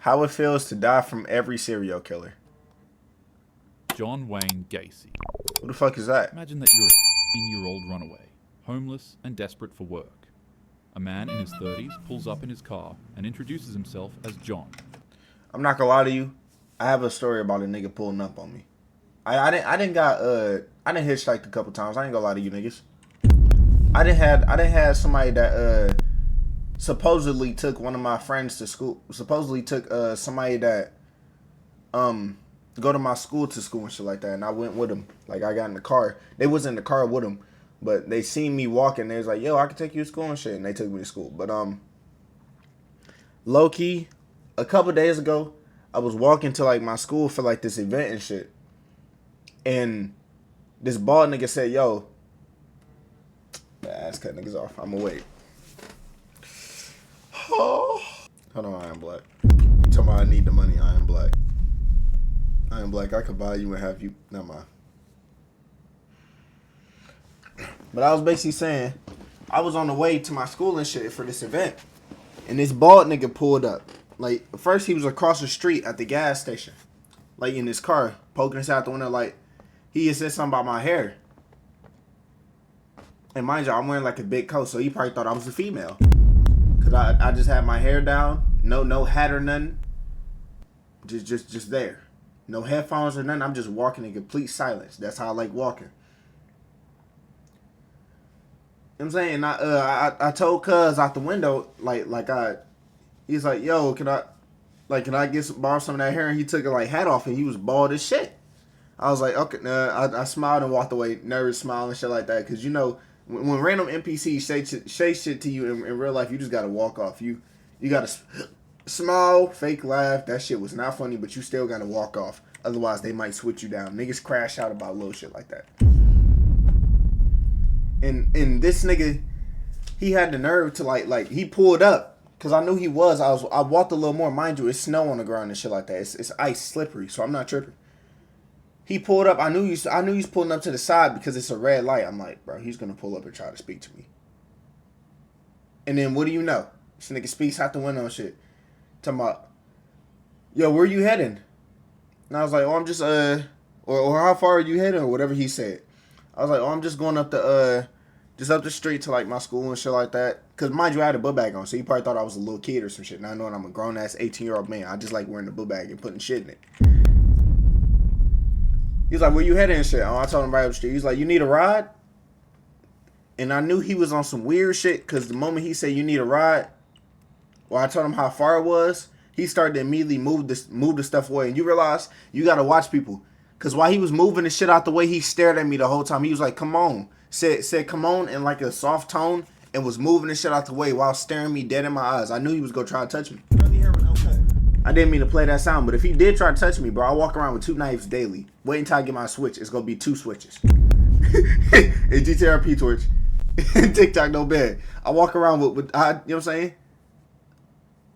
How it feels to die from every serial killer. John Wayne Gacy. Who the fuck is that? Imagine that you're a 15-year-old runaway, homeless and desperate for work. A man in his 30s pulls up in his car and introduces himself as John. I'm not gonna lie to you. I have a story about a nigga pulling up on me. I didn't hitchhike a couple times. I ain't gonna lie to you niggas. I didn't have somebody that supposedly took one of my friends to school. Supposedly took somebody that go to my school to school and shit like that, and I went with them. Like, I got in the car. They was in the car with them, but they seen me walking. They was like, "Yo, I can take you to school and shit," and they took me to school. But low key, a couple days ago, I was walking to like my school for like this event and shit, and this bald nigga said, "Yo." Ass cut niggas off. I'ma wait. Oh. Hold on, I am black. You talking about I need the money? I am black. I am black. I could buy you and have you. Never mind. But I was basically saying, I was on the way to my school and shit for this event, and this bald nigga pulled up. Like, first he was across the street at the gas station, like in his car, poking us out the window. Like, he had said something about my hair. And mind you, I'm wearing like a big coat, so he probably thought I was a female. Cause I just had my hair down, no hat or nothing. Just there. No headphones or nothing. I'm just walking in complete silence. That's how I like walking. You know what I'm saying? I told cuz out the window, he's like, "Yo, can I borrow some of that hair?" And he took a like hat off and he was bald as shit. I was like, okay, I smiled and walked away, nervous smile and shit like that. Cause you know, when random NPCs say shit to you in real life, you just gotta walk off. You gotta smile, fake laugh. That shit was not funny, but you still gotta walk off. Otherwise, they might switch you down. Niggas crash out about little shit like that. And this nigga, he had the nerve to like he pulled up. Cause I knew he was. I walked a little more. Mind you, it's snow on the ground and shit like that. It's ice, slippery, so I'm not tripping. He pulled up. I knew he's pulling up to the side because it's a red light. I'm like, bro, he's gonna pull up and try to speak to me. And then what do you know? This nigga speaks out the window and shit. Talking about, "Yo, where you heading?" And I was like, "Oh, I'm just or how far are you heading?" Or whatever he said. I was like, "Oh, I'm just going up the street to like my school and shit like that." Cause mind you, I had a book bag on, so he probably thought I was a little kid or some shit. Now knowing I'm a grown ass 18-year-old man, I just like wearing the book bag and putting shit in it. He was like, "Where you heading and shit?" Oh, I told him right up the street. He's like, "You need a ride?" And I knew he was on some weird shit, because the moment he said, "You need a ride," or I told him how far it was, he started to immediately move the stuff away. And you realize you got to watch people. Because while he was moving the shit out the way, he stared at me the whole time. He was like, "Come on." Said "come on" in like a soft tone and was moving the shit out the way while staring me dead in my eyes. I knew he was going to try to touch me. I didn't mean to play that sound, but if he did try to touch me, bro, I walk around with 2 knives daily. Wait until I get my switch. It's going to be 2 switches. It's GTRP Twitch. TikTok, no bad. I walk around with you know what I'm saying?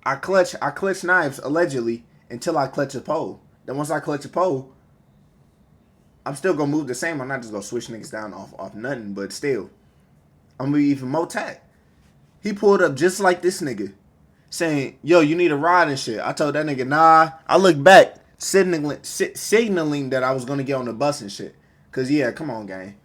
I clutch knives, allegedly, until I clutch a pole. Then once I clutch a pole, I'm still going to move the same. I'm not just going to switch niggas down off nothing, but still. I'm going to be even more tact. He pulled up just like this nigga, saying, "Yo, you need a ride and shit." I told that nigga, "Nah." I looked back, signaling that I was going to get on the bus and shit. Because, yeah, come on, gang.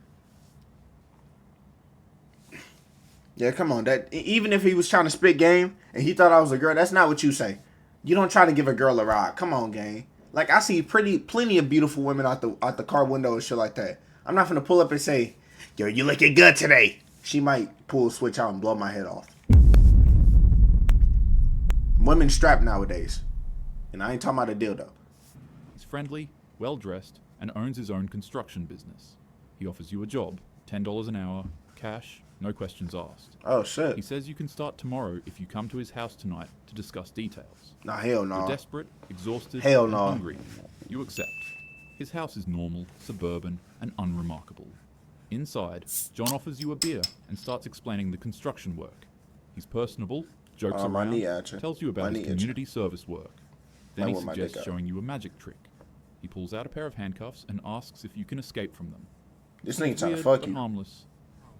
Yeah, come on. That even if he was trying to spit game and he thought I was a girl, that's not what you say. You don't try to give a girl a ride. Come on, gang. Like, I see plenty of beautiful women out the car window and shit like that. I'm not finna pull up and say, "Yo, you looking good today." She might pull a switch out and blow my head off. Women strapped nowadays. And I ain't talking about a dildo. He's friendly, well-dressed, and owns his own construction business. He offers you a job, $10 an hour, cash, no questions asked. Oh, shit. He says you can start tomorrow if you come to his house tonight to discuss details. Nah, hell no. You're desperate, exhausted, Hell and no. hungry. You accept. His house is normal, suburban, and unremarkable. Inside, John offers you a beer and starts explaining the construction work. He's personable, jokes around, tells you about his community service work. Then he suggests showing you a magic trick. He pulls out a pair of handcuffs and asks if you can escape from them. This nigga trying to Weird, fuck you. Harmless.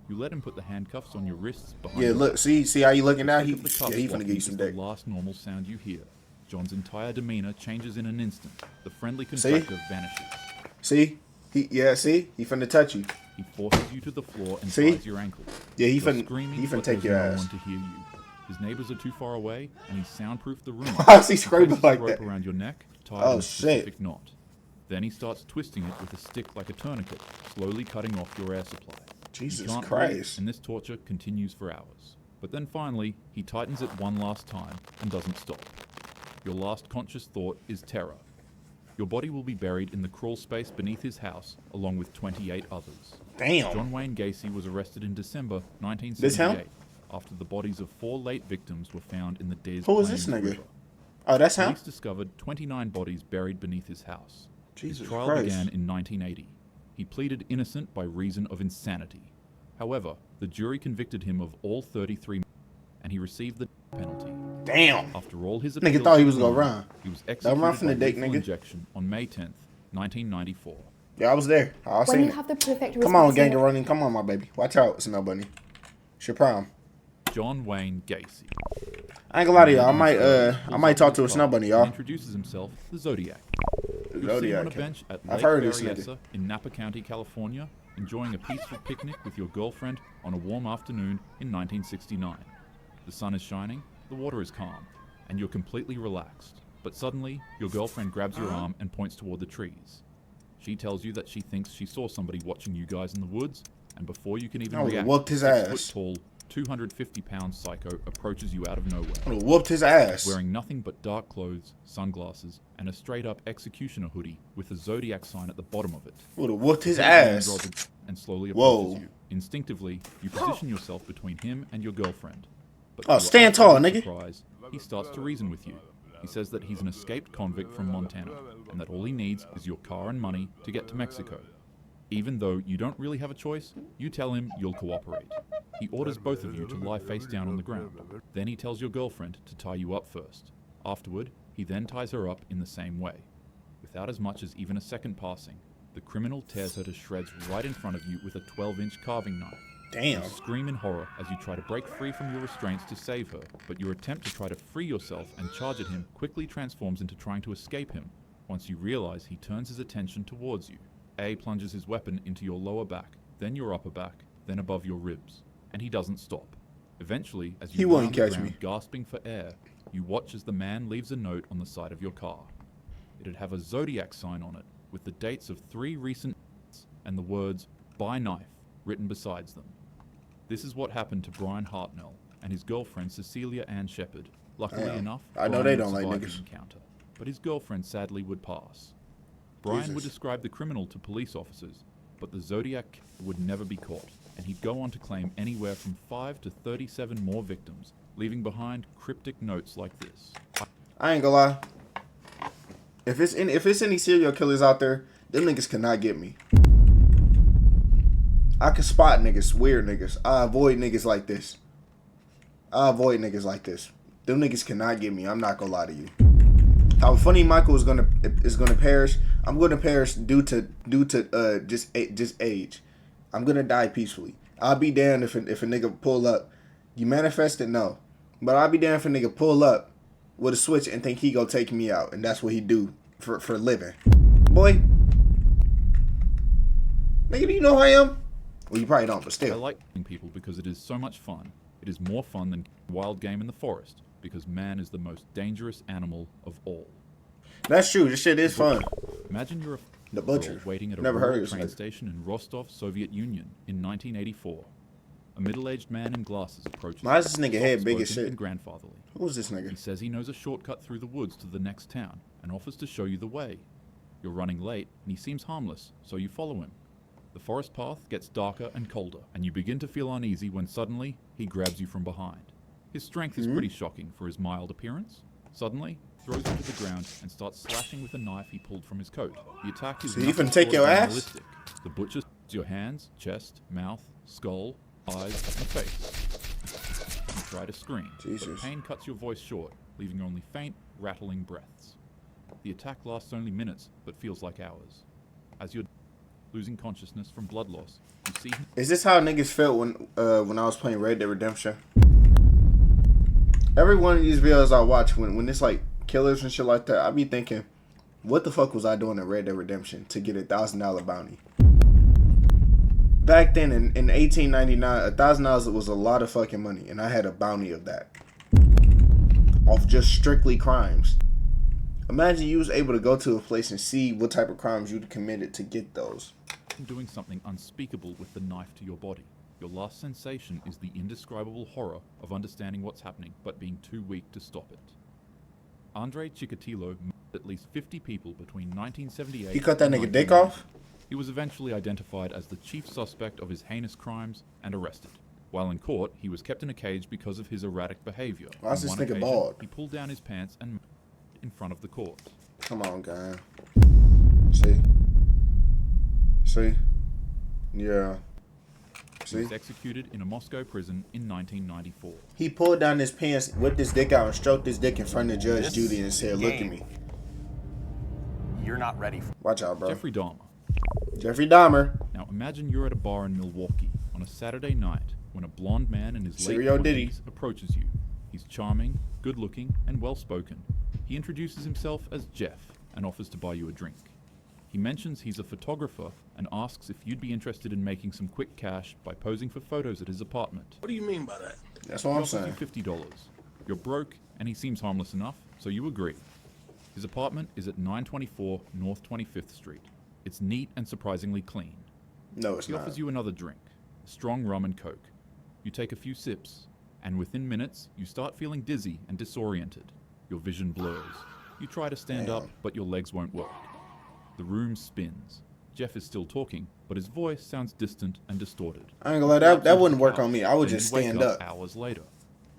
You let him put the handcuffs on your wrists behind Yeah, your look, back. see how you looking now? He Pick up the cuffs finna while give you is some the dick. last normal sound you hear. John's entire demeanor changes in an instant. The friendly contractor vanishes. See? He finna touch you. He forces you to the floor and ties your ankle. Yeah, he You're finna screaming, but take there's your no ass. one to hear you. His neighbors are too far away, and he's soundproofed the room. Why is he screaming Places like a rope that? around your neck, tied in a shit. specific knot. Then he starts twisting it with a stick like a tourniquet, slowly cutting off your air supply. Jesus You can't Christ. breathe, and this torture continues for hours. But then finally, he tightens it one last time and doesn't stop. Your last conscious thought is terror. Your body will be buried in the crawl space beneath his house, along with 28 others. Damn. John Wayne Gacy was arrested in December This 1978 him? after the bodies of 4 late victims were found in the Des Who is Plaines this nigga? River. Oh, that's him? Police discovered 29 bodies buried beneath his house. Jesus His trial Christ. began in 1980. He pleaded innocent by reason of insanity. However, the jury convicted him of all 33, and he received the penalty. Damn. After all his Nigga appeals thought he to was the gonna law, run. He was Don't executed run from by the dick, lethal nigga. injection on May 10th, 1994. Yeah, I was there. I When seen you it. have the perfect Come on, responsibility- gang of running. Come on, my baby. Watch out, Smell Bunny. It's your prom. John Wayne Gacy. I ain't gonna lie to y'all. I might talk to a Smell Bunny, He y'all. introduces himself, the Zodiac. You're Zodiac sitting on a cat. bench at I've Lake heard of this nigga. Berryessa in Napa County, California, enjoying a peaceful picnic with your girlfriend on a warm afternoon in 1969. The sun is shining, the water is calm, and you're completely relaxed. But suddenly, your girlfriend grabs your arm and points toward the trees. She tells you that she thinks she saw somebody watching you guys in the woods, and before you can even I would've react, whooped his 6 foot ass. tall, 250-pound psycho approaches you out of nowhere. I would've whooped his ass. Wearing nothing but dark clothes, sunglasses, and a straight-up executioner hoodie with a Zodiac sign at the bottom of it. Would've whooped his He hand ass. draws a- and slowly Whoa. approaches you. Instinctively, you position yourself between him and your girlfriend. But Oh, to your stand tall, absolute nigga. surprise, he starts to reason with you. He says that he's an escaped convict from Montana, and that all he needs is your car and money to get to Mexico. Even though you don't really have a choice, you tell him you'll cooperate. He orders both of you to lie face down on the ground. Then he tells your girlfriend to tie you up first. Afterward, he then ties her up in the same way. Without as much as even a second passing, the criminal tears her to shreds right in front of you with a 12-inch carving knife. Damn. You scream in horror as you try to break free from your restraints to save her, but your attempt to try to free yourself and charge at him quickly transforms into trying to escape him. Once you realize he turns his attention towards you, A plunges his weapon into your lower back, then your upper back, then above your ribs, and he doesn't stop. Eventually, as He you won't lie on the catch ground me. gasping for air, you watch as the man leaves a note on the side of your car. It'd have a Zodiac sign on it with the dates of 3 recent and the words "Buy Knife" written besides them. This is what happened to Brian Hartnell and his girlfriend Cecilia Ann Shepard. Luckily Damn. enough, I know Brian they would don't like survive niggas. the encounter, but his girlfriend sadly would pass. Brian would Jesus. describe the criminal to police officers, but the Zodiac would never be caught, and he'd go on to claim anywhere from 5 to 37 more victims, leaving behind cryptic notes like this. I ain't gonna lie. If it's any serial killers out there, them niggas cannot get me. I can spot niggas, weird niggas. I avoid niggas like this. Them niggas cannot get me. I'm not gonna lie to you. How FvnnyMicol is gonna perish. I'm gonna perish due to just age. I'm gonna die peacefully. I'll be damned if a nigga pull up. You manifest it, no. But I'll be damned if a nigga pull up with a switch and think he gonna take me out, and that's what he do for a living. Boy, nigga, do you know who I am? Well, you probably don't, but I still. like killing people because it is so much fun. It is more fun than wild game in the forest, because man is the most dangerous animal of all. That's true. This shit is fun. Imagine you're a The girl butcher. waiting at a Never heard rural of this train nigga. station in Rostov, Soviet Union in 1984. A middle-aged man in glasses approaches. Why is this nigga head big as soft-spoken shit? and grandfatherly. Who's this He nigga? says he knows a shortcut through the woods to the next town and offers to show you the way. You're running late and he seems harmless, so you follow him. The forest path gets darker and colder, and you begin to feel uneasy when suddenly he grabs you from behind. His strength is pretty shocking for his mild appearance. Suddenly, throws you to the ground and starts slashing with a knife he pulled from his coat. The attack is So he nothing finna take short your of ass? animalistic. The butcher sees your hands, chest, mouth, skull, eyes, and face. You try to scream, but Jesus. pain cuts your voice short, leaving only faint, rattling breaths. The attack lasts only minutes, but feels like hours. As you're losing consciousness from blood loss, you see him Is this how niggas felt when I was playing Red Dead Redemption? Every one of these videos I watch, when it's like killers and shit like that, I be thinking, what the fuck was I doing in Red Dead Redemption to get $1,000 bounty? Back then in 1899, $1,000 was a lot of fucking money, and I had a bounty of that off just strictly crimes. Imagine you was able to go to a place and see what type of crimes you'd committed to get those. Doing something unspeakable with the knife to your body. Your last sensation is the indescribable horror of understanding what's happening but being too weak to stop it. Andre Chikatilo murdered at least 50 people between 1978 He cut that and nigga dick 1990. off? He was eventually identified as the chief suspect of his heinous crimes and arrested. While in court, he was kept in a cage because of his erratic behavior. Why is On this one nigga occasion, bald? He pulled down his pants and in front of the court. Come on, guy. See? See? Yeah. He See? was executed in a Moscow prison in 1994. He pulled down his pants, whipped his dick out, and stroked his dick in front of Judge Judy and said, "Look at me." You're not ready for. Watch out, bro. Jeffrey Dahmer. Jeffrey Dahmer. Now imagine you're at a bar in Milwaukee on a Saturday night when a blonde man in his late Serial Diddy. 20s approaches you. He's charming, good-looking, and well-spoken. He introduces himself as Jeff and offers to buy you a drink. He mentions he's a photographer and asks if you'd be interested in making some quick cash by posing for photos at his apartment. What do you mean by that? That's He what I'm offers you saying. $50. You're broke, and he seems harmless enough, so you agree. His apartment is at 924 North 25th Street. It's neat and surprisingly clean. No, it's He not. offers you another drink, strong rum and coke. You take a few sips, and within minutes, you start feeling dizzy and disoriented. Your vision blurs. You try to stand up, but your legs won't work. The room spins. Jeff is still talking, but his voice sounds distant and distorted. I ain't gonna lie, that wouldn't work on me. I would Then just you wake stand up. hours later,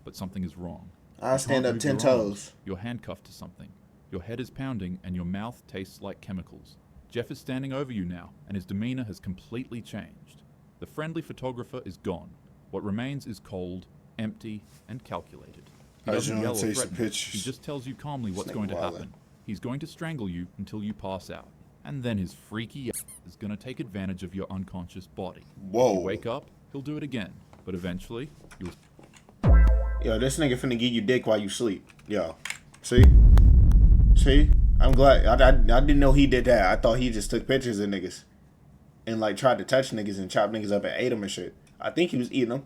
but something is wrong. I'll You stand can't up move 10 your arms. toes. You're handcuffed to something. Your head is pounding and your mouth tastes like chemicals. Jeff is standing over you now, and his demeanor has completely changed. The friendly photographer is gone. What remains is cold, empty, and calculated. He I doesn't just yell wanna or take some threaten. pictures. He just tells you calmly what's This going nigga to wildin'. happen. He's going to strangle you until you pass out. And then his freaky ass is going to take advantage of your unconscious body. Whoa. You wake up, he'll do it again. But eventually, you'll Yo, this nigga finna give you dick while you sleep. Yo. See? See? I'm glad. I didn't know he did that. I thought he just took pictures of niggas. And, like, tried to touch niggas and chop niggas up and ate them and shit. I think he was eating them.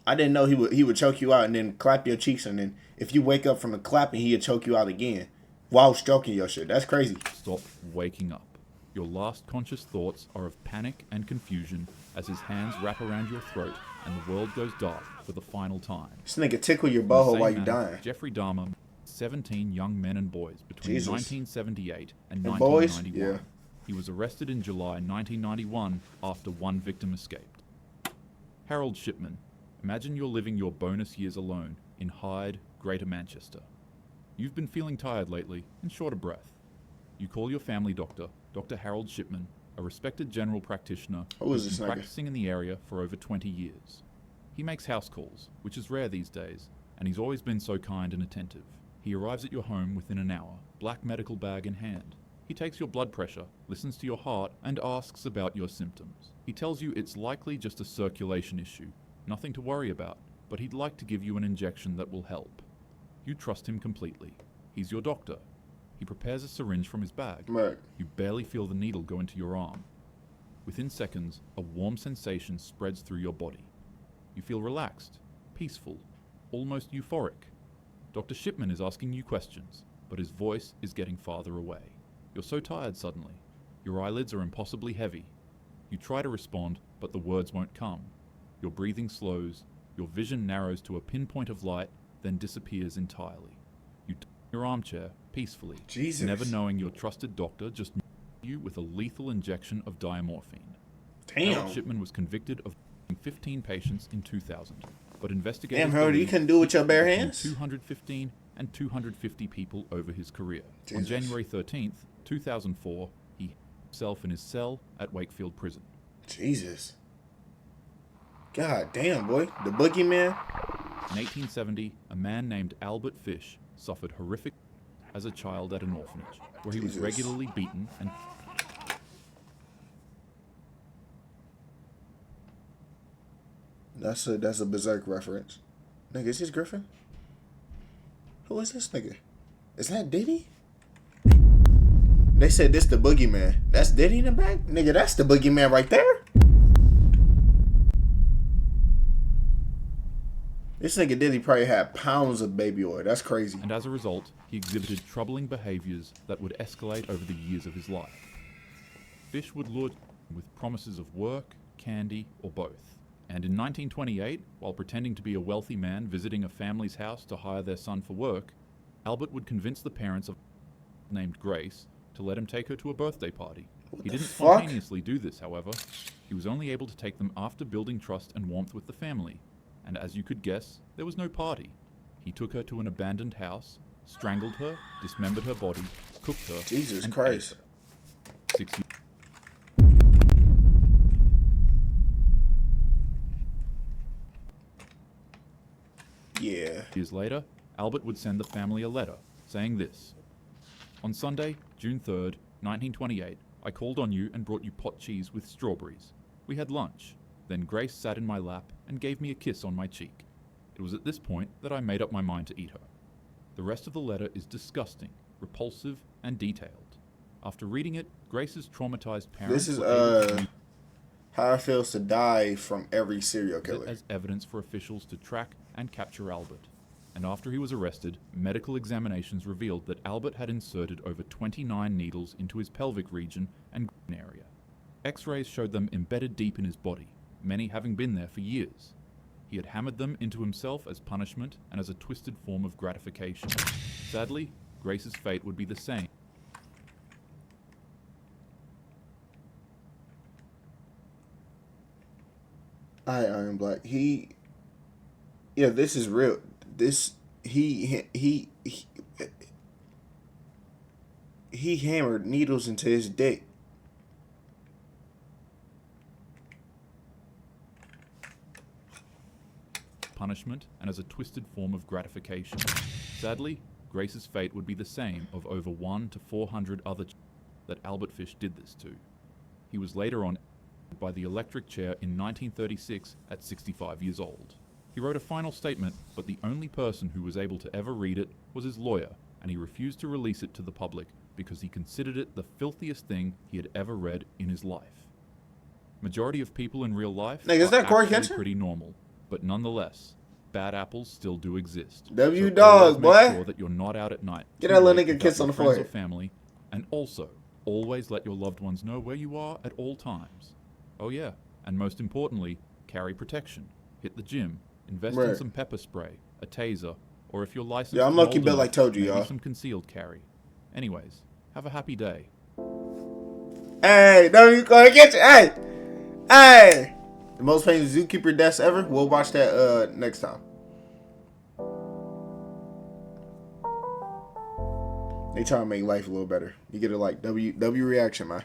I didn't know he would choke you out and then clap your cheeks. And then if you wake up from the clapping, he'd choke you out again while stroking your shit. That's crazy. stop waking up. Your last conscious thoughts are of panic and confusion as his hands wrap around your throat and the world goes dark for the final time. This nigga tickle your In the butthole same while you manner, dying. Jeffrey Dahmer murdered 17 young men and boys between Jesus. 1978 and And boys? 1991. Yeah. He was arrested in July 1991 after one victim escaped. Harold Shipman. Imagine you're living your bonus years alone in Hyde, Greater Manchester. You've been feeling tired lately and short of breath. You call your family doctor, Dr. Harold Shipman, a respected general practitioner Who is who's this been nigga? practicing in the area for over 20 years. He makes house calls, which is rare these days, and he's always been so kind and attentive. He arrives at your home within an hour, black medical bag in hand. He takes your blood pressure, listens to your heart, and asks about your symptoms. He tells you it's likely just a circulation issue, nothing to worry about, but he'd like to give you an injection that will help. You trust him completely. He's your doctor. He prepares a syringe from his bag. Right. You barely feel the needle go into your arm. Within seconds, a warm sensation spreads through your body. You feel relaxed, peaceful, almost euphoric. Dr. Shipman is asking you questions, but his voice is getting farther away. You're so tired suddenly. Your eyelids are impossibly heavy. You try to respond, but the words won't come. Your breathing slows, your vision narrows to a pinpoint of light, then disappears entirely. You turn in your armchair peacefully, Jesus. never knowing your trusted doctor just murdered you with a lethal injection of diamorphine. Damn. Harold Shipman was convicted of 15 patients in 2000, but investigators Damn, Harold, you believe couldn't do it with your bare between hands? 215 and 250 people over his career. On Jesus. January 13th, 2004, he hanged himself in his cell at Wakefield Prison. Jesus. God damn, boy. The boogeyman? In 1870, a man named Albert Fish suffered horrific as a child at an orphanage, where he was Jesus. regularly beaten and That's a Berserk reference. Nigga, is this Griffin? Who is this nigga? Is that Diddy? They said this the boogeyman. That's Diddy in the back? Nigga, that's the boogeyman right there. This nigga Diddy probably had pounds of baby oil. That's crazy. And as a result, he exhibited troubling behaviors that would escalate over the years of his life. Fish would lure with promises of work, candy, or both. And in 1928, while pretending to be a wealthy man visiting a family's house to hire their son for work, Albert would convince the parents of named Grace to let him take her to a birthday party. He didn't spontaneously do this, however. He was only able to take them after building trust and warmth with the family. And as you could guess, there was no party. He took her to an abandoned house, strangled her, dismembered her body, cooked her, Jesus and Christ. ate her. 6 years later, Albert would send the family a letter saying this: "On Sunday, June 3rd, 1928, I called on you and brought you pot cheese with strawberries. We had lunch. Then Grace sat in my lap and gave me a kiss on my cheek. It was at this point that I made up my mind to eat her." The rest of the letter is disgusting, repulsive, and detailed. After reading it, Grace's traumatized parents This is were able to how it feels to die from every serial use it killer. as evidence for officials to track and capture Albert. And after he was arrested, medical examinations revealed that Albert had inserted over 29 needles into his pelvic region and area. X-rays showed them embedded deep in his body, many having been there for years. He had hammered them into himself as punishment and as a twisted form of gratification. Sadly, Grace's fate would be the same. Iron Black. Yeah, this is real. He hammered needles into his dick. Punishment and as a twisted form of gratification. Sadly, Grace's fate would be the same of over 100 to 400 other that Albert Fish did this to. He was later on by the electric chair in 1936 at 65 years old. He wrote a final statement, but the only person who was able to ever read it was his lawyer, and he refused to release it to the public because he considered it the filthiest thing he had ever read in his life. Majority of people in real life Nigga, is that Corey actually Kensher? pretty normal, but nonetheless, bad apples still do exist. W So dog, always boy. make sure that you're not out at night. Get too that little late nigga a without kiss on your the friends or forehead. family, and also always let your loved ones know where you are at all times. Oh yeah, and most importantly, carry protection. Hit the gym, invest in Right. some pepper spray, a taser, or if you're licensed, Yeah, I'm and lucky old Bill, I enough, told you, maybe y'all. some concealed carry. Anyways, have a happy day. Hey, don't you go get you. Hey. The most famous zookeeper deaths ever. We'll watch that next time. They trying to make life a little better. You get a like W reaction, man.